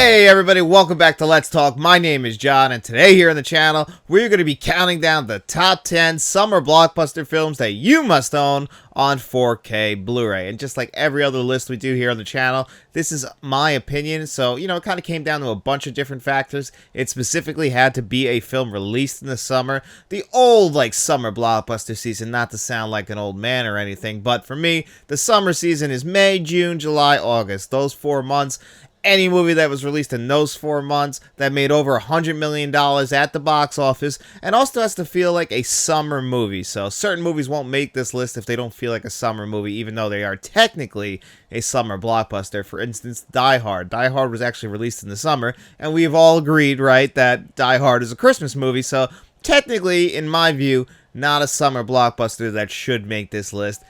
Hey everybody, welcome back to Let's Talk. My name is John, and today here on the channel, we're going to be counting down the top 10 summer blockbuster films that you must own on 4K Blu-ray. And just like every other list we do here on the channel, this is my opinion, so, it kind of came down to a bunch of different factors. It specifically had to be a film released in the summer, the old, summer blockbuster season, not to sound like an old man or anything, but for me, the summer season is May, June, July, August, those 4 months. Any movie that was released in those 4 months that made over $100 million at the box office and also has to feel like a summer movie. So certain movies won't make this list if they don't feel like a summer movie, even though they are technically a summer blockbuster. For instance, Die Hard. Die Hard was actually released in the summer, and we've all agreed, right, that Die Hard is a Christmas movie. So technically, in my view, not a summer blockbuster that should make this list.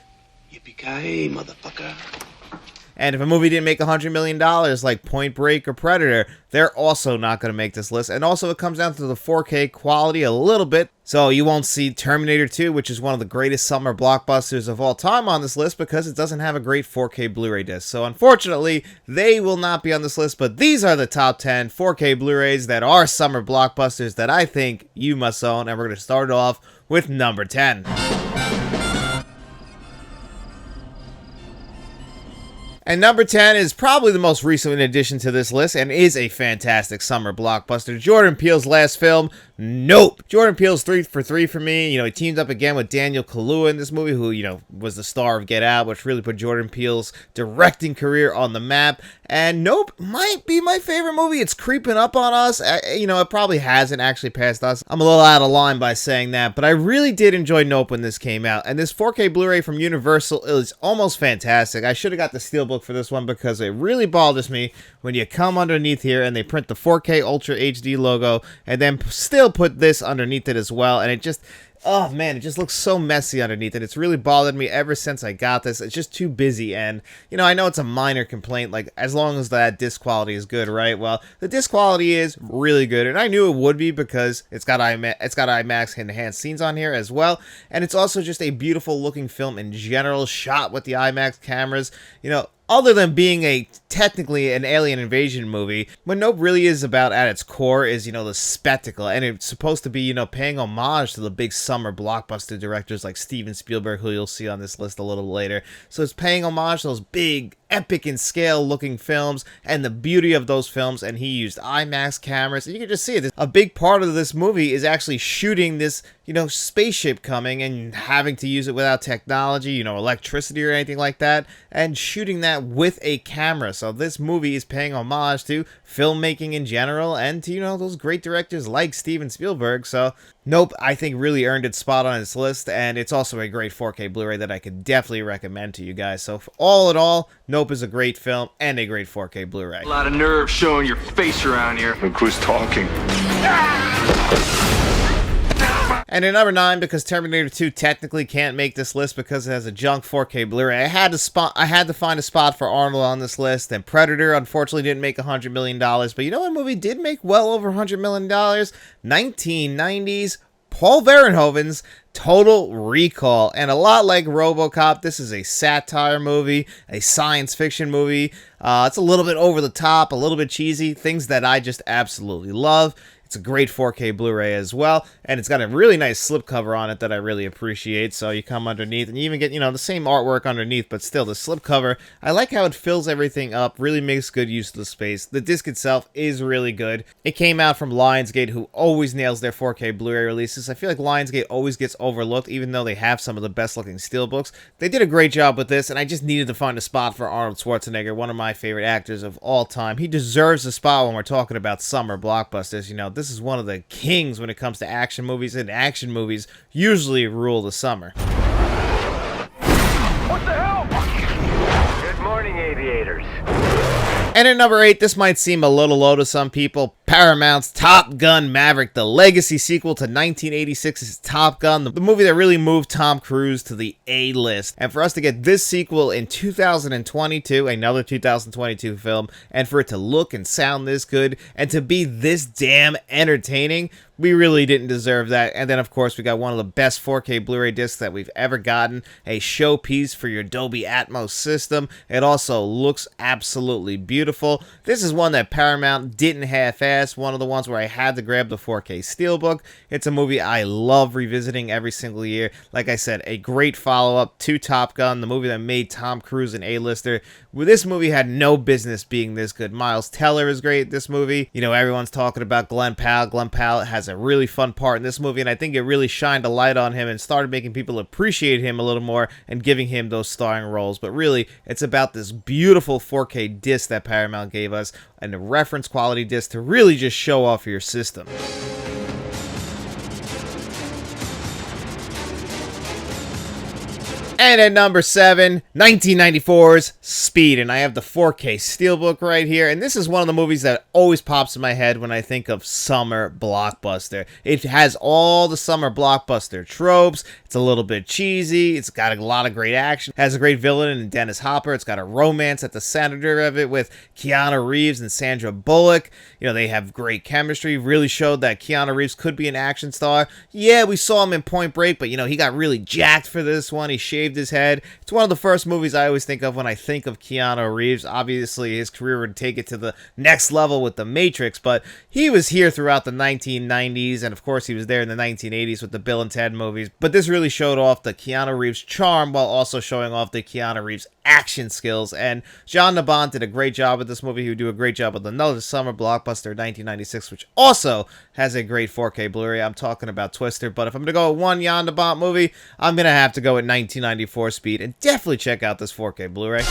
Yippee-ki-yay, motherfucker. And if a movie didn't make $100 million, like Point Break or Predator, they're also not going to make this list. And also, it comes down to the 4K quality a little bit. So you won't see Terminator 2, which is one of the greatest summer blockbusters of all time on this list because it doesn't have a great 4K Blu-ray disc. So unfortunately, they will not be on this list. But these are the top 10 4K Blu-rays that are summer blockbusters that I think you must own. And we're going to start off with number 10. And number 10 is probably the most recent addition to this list and is a fantastic summer blockbuster. Jordan Peele's last film, Nope. Jordan Peele's 3 for 3 for me. He teamed up again with Daniel Kaluuya in this movie, who, was the star of Get Out, which really put Jordan Peele's directing career on the map. And Nope might be my favorite movie. It's creeping up on us. It probably hasn't actually passed us. I'm a little out of line by saying that, but I really did enjoy Nope when this came out. And this 4K Blu-ray from Universal is almost fantastic. I should have got the Steelbook for this one because it really bothers me when you come underneath here and they print the 4K Ultra HD logo and then still put this underneath it as well, and it just, oh man, it just looks so messy underneath it. It's really bothered me ever since I got this. It's just too busy, and I know it's a minor complaint, as long as that disc quality is good, right? Well, the disc quality is really good, and I knew it would be because it's got IMAX enhanced scenes on here as well, and it's also just a beautiful looking film in general, shot with the IMAX cameras. Other than being technically an alien invasion movie, what Nope really is about at its core is, the spectacle. And it's supposed to be, paying homage to the big summer blockbuster directors like Steven Spielberg, who you'll see on this list a little later. So it's paying homage to those big, epic in scale looking films and the beauty of those films. And he used IMAX cameras. And you can just see it. A big part of this movie is actually shooting this, spaceship coming and having to use it without technology, electricity or anything like that. And shooting that with a camera. So this movie is paying homage to filmmaking in general and to, those great directors like Steven Spielberg. So Nope, I think really earned its spot on this list, and it's also a great 4K Blu-ray that I could definitely recommend to you guys. So all in all, Nope is a great film and a great 4K Blu-ray. A lot of nerve showing your face around here. Look who's talking. And at number 9, because Terminator 2 technically can't make this list because it has a junk 4K Blu-ray, I had to find a spot for Arnold on this list, and Predator unfortunately didn't make $100 million, but what movie did make well over $100 million? 1990s, Paul Verhoeven's Total Recall. And a lot like RoboCop, this is a satire movie, a science fiction movie. It's a little bit over the top, a little bit cheesy, things that I just absolutely love. It's a great 4K Blu-ray as well, and it's got a really nice slipcover on it that I really appreciate. So you come underneath, and you even get, the same artwork underneath, but still, the slipcover, I like how it fills everything up, really makes good use of the space. The disc itself is really good. It came out from Lionsgate, who always nails their 4K Blu-ray releases. I feel like Lionsgate always gets overlooked, even though they have some of the best-looking steelbooks. They did a great job with this, and I just needed to find a spot for Arnold Schwarzenegger, one of my favorite actors of all time. He deserves a spot when we're talking about summer blockbusters. This is one of the kings when it comes to action movies, and action movies usually rule the summer. What the hell? Good morning, aviators. And at number 8, this might seem a little low to some people, Paramount's Top Gun Maverick, the legacy sequel to 1986's Top Gun, the movie that really moved Tom Cruise to the A-list. And for us to get this sequel in 2022, another 2022 film, and for it to look and sound this good, and to be this damn entertaining, we really didn't deserve that. And then, of course, we got one of the best 4K Blu-ray discs that we've ever gotten, a showpiece for your Dolby Atmos system. It also looks absolutely beautiful. This is one that Paramount didn't half-ass, one of the ones where I had to grab the 4K Steelbook. It's a movie I love revisiting every single year. Like I said, a great follow-up to Top Gun, the movie that made Tom Cruise an A-lister. This movie had no business being this good. Miles Teller is great in this movie. You know, everyone's talking about Glenn Powell. Glenn Powell has a really fun part in this movie, and I think it really shined a light on him and started making people appreciate him a little more and giving him those starring roles. But really, it's about this beautiful 4K disc that Paramount gave us, and a reference quality disc to really just show off your system. And at number 7, 1994's Speed. And I have the 4K Steelbook right here. And this is one of the movies that always pops in my head when I think of summer blockbuster. It has all the summer blockbuster tropes. It's a little bit cheesy. It's got a lot of great action. It has a great villain in Dennis Hopper. It's got a romance at the center of it with Keanu Reeves and Sandra Bullock. You know, they have great chemistry. Really showed that Keanu Reeves could be an action star. Yeah, we saw him in Point Break, but, you know, he got really jacked for this one. He shaved his head. It's one of the first movies I always think of when I think of Keanu Reeves. Obviously, his career would take it to the next level with The Matrix, but he was here throughout the 1990s, and of course he was there in the 1980s with the Bill and Ted movies. But this really showed off the Keanu Reeves charm while also showing off the Keanu Reeves action skills, and Jean Nabant did a great job with this movie. He would do a great job with another summer blockbuster, 1996, which also has a great 4K Blu-ray. I'm talking about Twister, but if I'm going to go with one Jean Nabant movie, I'm going to have to go with 1994 Speed, and definitely check out this 4K Blu-ray.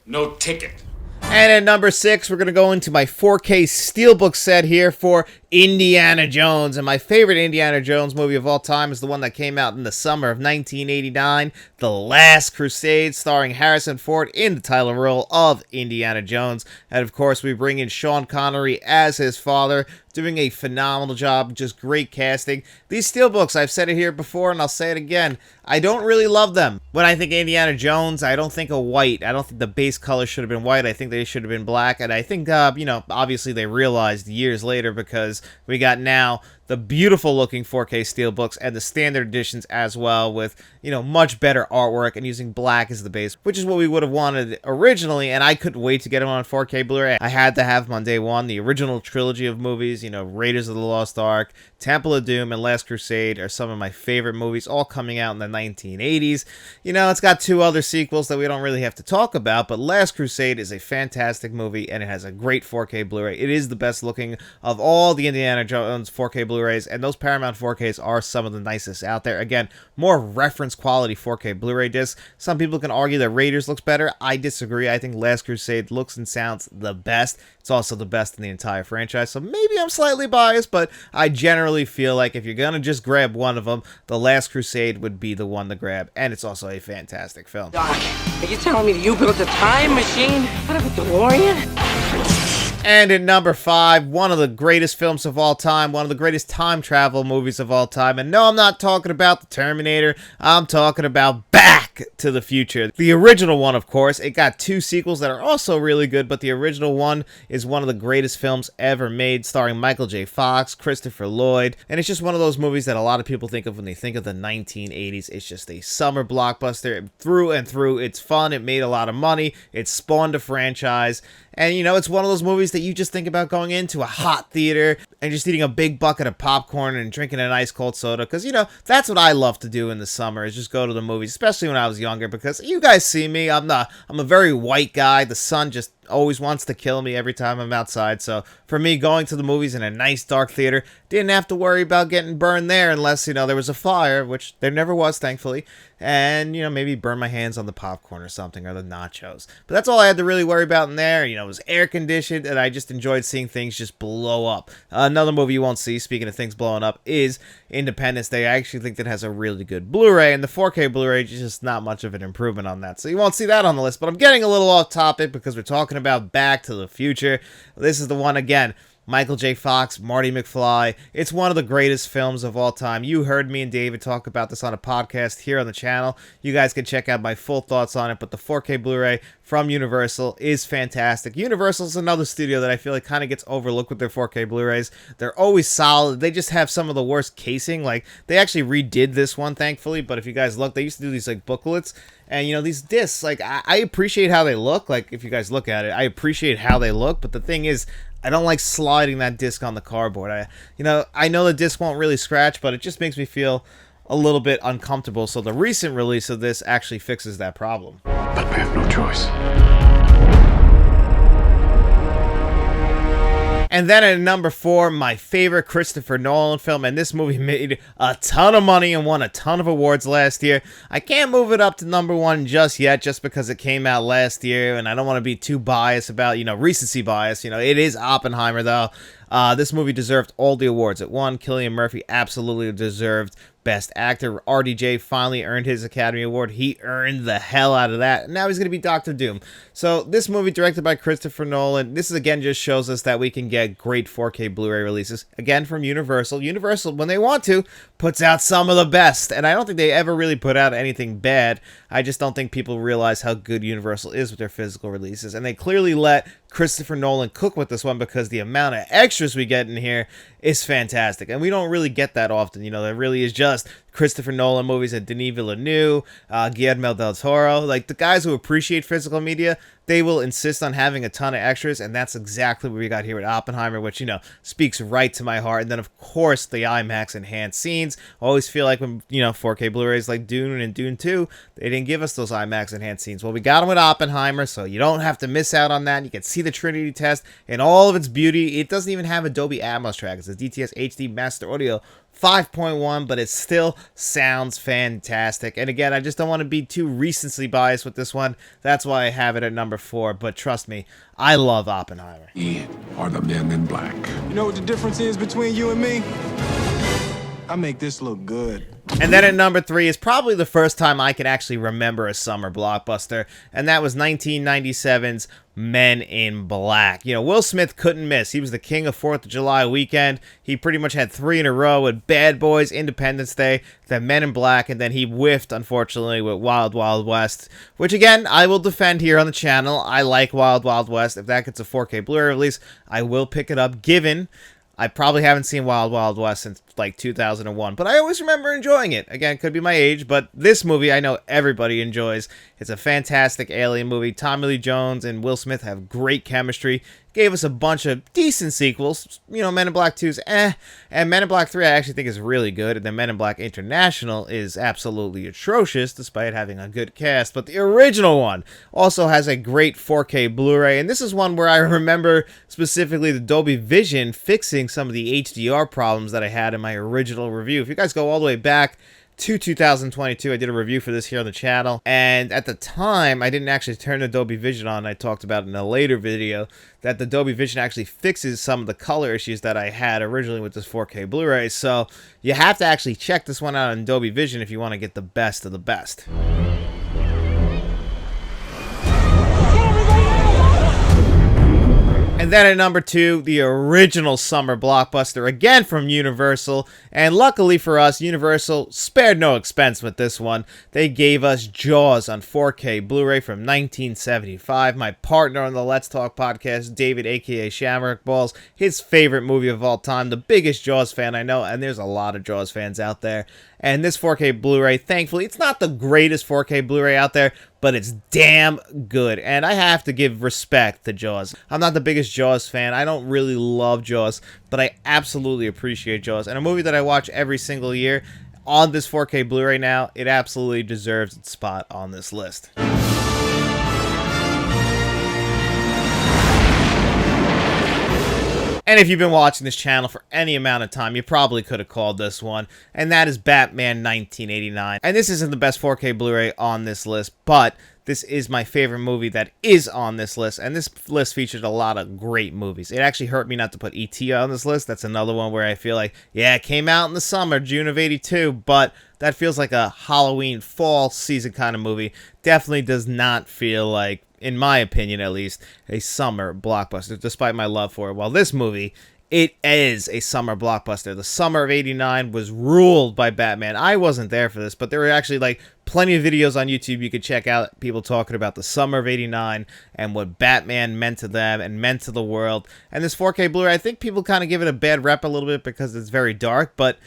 No ticket. And at number 6, we're going to go into my 4K Steelbook set here for Indiana Jones. And my favorite Indiana Jones movie of all time is the one that came out in the summer of 1989, The Last Crusade, starring Harrison Ford in the title role of Indiana Jones. And of course, we bring in Sean Connery as his father, doing a phenomenal job, just great casting. These Steelbooks, I've said it here before and I'll say it again, I don't really love them. When I think Indiana Jones, I don't think of white. I don't think the base color should have been white. I think they should have been black. And I think, you know, obviously they realized years later, because we got now the beautiful looking 4K Steelbooks and the standard editions as well, with, you know, much better artwork and using black as the base, which is what we would have wanted originally. And I couldn't wait to get them on 4K Blu-ray. I had to have them on day one. The original trilogy of movies, you know, Raiders of the Lost Ark, Temple of Doom, and Last Crusade are some of my favorite movies, all coming out in the 1980s. You know, it's got two other sequels that we don't really have to talk about, but Last Crusade is a fantastic movie, and it has a great 4K Blu-ray. It is the best looking of all the Indiana Jones 4K Blu-rays, and those Paramount 4Ks are some of the nicest out there. Again, more reference quality 4K Blu-ray discs. Some people can argue that Raiders looks better. I disagree. I think Last Crusade looks and sounds the best. It's also the best in the entire franchise, so maybe I'm slightly biased, but I generally feel like if you're going to just grab one of them, The Last Crusade would be the one to grab, and it's also a fantastic film. Doc, are you telling me that you built a time machine out of a DeLorean? And at number 5, one of the greatest films of all time, one of the greatest time travel movies of all time. And no, I'm not talking about The Terminator. I'm talking about Back to the Future. The original one, of course. It got 2 sequels that are also really good, but the original one is one of the greatest films ever made, starring Michael J. Fox, Christopher Lloyd. And it's just one of those movies that a lot of people think of when they think of the 1980s. It's just a summer blockbuster through and through. It's fun. It made a lot of money. It spawned a franchise. And, you know, it's one of those movies that you just think about going into a hot theater and just eating a big bucket of popcorn and drinking an ice cold soda. Because, you know, that's what I love to do in the summer, is just go to the movies, especially when I was younger. Because you guys see me, I'm a very white guy. The sun just always wants to kill me every time I'm outside. So for me, going to the movies in a nice dark theater, didn't have to worry about getting burned there unless, there was a fire, which there never was, thankfully. And, maybe burn my hands on the popcorn or something, or the nachos. But that's all I had to really worry about in there. It was air conditioned, and I just enjoyed seeing things just blow up. Another movie you won't see, speaking of things blowing up, is Independence Day. I actually think that has a really good Blu-ray, and the 4K Blu-ray is just not much of an improvement on that. So you won't see that on the list, but I'm getting a little off topic because we're talking about Back to the Future. This is the one, again, Michael J. Fox, Marty McFly. It's one of the greatest films of all time. You heard me and David talk about this on a podcast here on the channel. You guys can check out my full thoughts on it, but the 4K Blu-ray from Universal is fantastic. Universal is another studio that I feel like kind of gets overlooked with their 4K Blu-rays. They're always solid. They just have some of the worst casing. Like, they actually redid this one, thankfully, but if you guys look, they used to do these, like, booklets. And, these discs, like, I appreciate how they look. Like, if you guys look at it, I appreciate how they look, but the thing is, I don't like sliding that disc on the cardboard. I know the disc won't really scratch, but it just makes me feel a little bit uncomfortable. So the recent release of this actually fixes that problem. But we have no choice. And then at number 4, my favorite Christopher Nolan film, and this movie made a ton of money and won a ton of awards last year. I can't move it up to number 1 just yet, just because it came out last year, and I don't want to be too biased about, recency bias. It is Oppenheimer, though. This movie deserved all the awards. It won. Cillian Murphy absolutely deserved Best Actor. RDJ finally earned his Academy Award. He earned the hell out of that. Now he's going to be Dr. Doom. So this movie, directed by Christopher Nolan, this is again just shows us that we can get great 4K Blu-ray releases. Again, from Universal. Universal, when they want to, puts out some of the best. And I don't think they ever really put out anything bad. I just don't think people realize how good Universal is with their physical releases. And they clearly let Christopher Nolan cook with this one, because the amount of extras we get in here is fantastic. And we don't really get that often. There really is just Christopher Nolan movies and Denis Villeneuve, Guillermo del Toro. Like, the guys who appreciate physical media, they will insist on having a ton of extras, and that's exactly what we got here with Oppenheimer, which, speaks right to my heart. And then, of course, the IMAX enhanced scenes. I always feel like when, 4K Blu-rays like Dune and Dune 2, they didn't give us those IMAX enhanced scenes. Well, we got them with Oppenheimer, so you don't have to miss out on that. You can see the Trinity test in all of its beauty. It doesn't even have a Dolby Atmos track. It's a DTS HD Master Audio 5.1, but it still sounds fantastic. And again, I just don't want to be too recency biased with this one. That's why I have it at number 4. But trust me, I love Oppenheimer. We are the men in black. You know what the difference is between you and me? I make this look good. And then at number 3 is probably the first time I can actually remember a summer blockbuster, and that was 1997's Men in Black. Will Smith couldn't miss. He was the king of 4th of July weekend. He pretty much had 3 in a row with Bad Boys, Independence Day, then Men in Black, and then he whiffed, unfortunately, with Wild Wild West, which, again, I will defend here on the channel. I like Wild Wild West. If that gets a 4K Blu-ray release, I will pick it up, given I probably haven't seen Wild Wild West since like 2001, but I always remember enjoying it. Again, it could be my age, but this movie I know everybody enjoys. It's a fantastic alien movie. Tommy Lee Jones and Will Smith have great chemistry. Gave us a bunch of decent sequels. Men in Black 2's and Men in Black 3 I actually think is really good, and then Men in Black International is absolutely atrocious despite having a good cast. But the original one also has a great 4K Blu-ray, and this is one where I remember specifically the Dolby Vision fixing some of the HDR problems that I had in my original review. If you guys go all the way back to 2022, I did a review for this here on the channel, and at the time I didn't actually turn the Dolby Vision on. I talked about it in a later video that the Dolby Vision actually fixes some of the color issues that I had originally with this 4K Blu-ray, so you have to actually check this one out on Dolby Vision if you want to get the best of the best. And then at number 2, the original summer blockbuster, again from Universal. And luckily for us, Universal spared no expense with this one. They gave us Jaws on 4K Blu-ray from 1975. My partner on the Let's Talk podcast, David, aka Shamrock Balls, his favorite movie of all time, the biggest Jaws fan I know, and there's a lot of Jaws fans out there. And this 4K Blu-ray, thankfully, it's not the greatest 4K Blu-ray out there, but it's damn good. And I have to give respect to Jaws. I'm not the biggest Jaws fan. I don't really love Jaws, but I absolutely appreciate Jaws. And a movie that I watch every single year on this 4K Blu-ray now, it absolutely deserves its spot on this list. And if you've been watching this channel for any amount of time, you probably could have called this one, and that is Batman 1989. And this isn't the best 4K Blu-ray on this list, but this is my favorite movie that is on this list, and this list featured a lot of great movies. It actually hurt me not to put E.T. on this list. That's another one where I feel like, yeah, it came out in the summer, June of '82, but that feels like a Halloween fall season kind of movie. Definitely does not feel like, in my opinion at least, a summer blockbuster, despite my love for it. While this movie, it is a summer blockbuster. The summer of '89 was ruled by Batman. I wasn't there for this, but there were actually like plenty of videos on YouTube you could check out, people talking about the summer of '89 and what Batman meant to them and meant to the world. And this 4K Blu-ray, I think people kind of give it a bad rep a little bit because it's very dark, but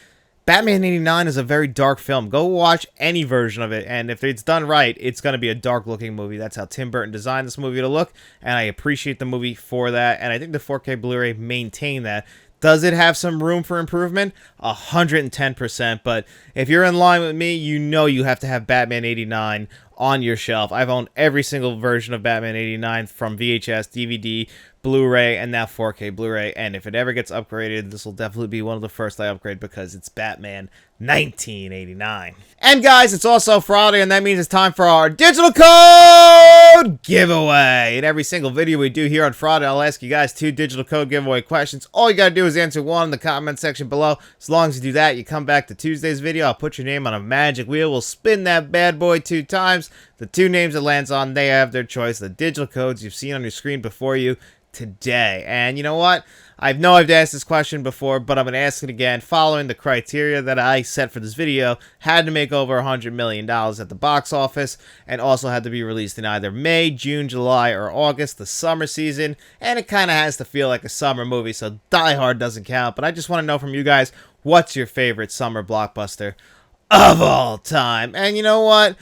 Batman '89 is a very dark film. Go watch any version of it, and if it's done right, it's going to be a dark-looking movie. That's how Tim Burton designed this movie to look, and I appreciate the movie for that, and I think the 4K Blu-ray maintained that. Does it have some room for improvement? 110%, but if you're in line with me, you know you have to have Batman '89 on your shelf. I've owned every single version of Batman '89 from VHS, DVD, Blu-ray, and now 4K Blu-ray, and if it ever gets upgraded, this will definitely be one of the first I upgrade because it's Batman 1989. And guys, it's also Friday, and that means it's time for our digital code giveaway. In every single video we do here on Friday, I'll ask you guys 2 digital code giveaway questions. All you gotta do is answer one in the comment section below. As long as you do that, you come back to Tuesday's video, I'll put your name on a magic wheel. We'll spin that bad boy 2 times. The 2 names it lands on, they have their choice. The digital codes you've seen on your screen before you today. And you know what? I know I've asked this question before, but I'm going to ask it again. Following the criteria that I set for this video, had to make over $100 million at the box office, and also had to be released in either May, June, July, or August, the summer season, and it kind of has to feel like a summer movie, so Die Hard doesn't count, but I just want to know from you guys, what's your favorite summer blockbuster of all time? And you know what?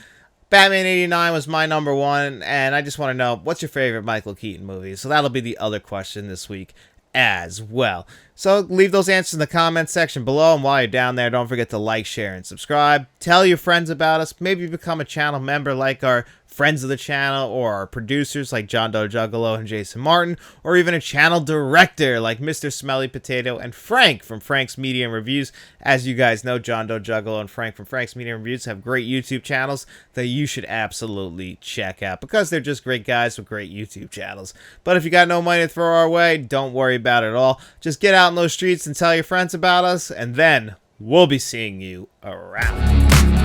Batman '89 was my number 1, and I just want to know, what's your favorite Michael Keaton movie? So that'll be the other question this week as well. So leave those answers in the comments section below, and while you're down there, don't forget to like, share, and subscribe. Tell your friends about us. Maybe become a channel member like our friends of the channel, or our producers like John Doe Juggalo and Jason Martin, or even a channel director like Mr. Smelly Potato and Frank from Frank's Media and Reviews. As you guys know, John Doe Juggalo and Frank from Frank's Media and Reviews have great YouTube channels that you should absolutely check out because they're just great guys with great YouTube channels. But if you got no money to throw our way, don't worry about it at all. Just get out in those streets and tell your friends about us, and then we'll be seeing you around.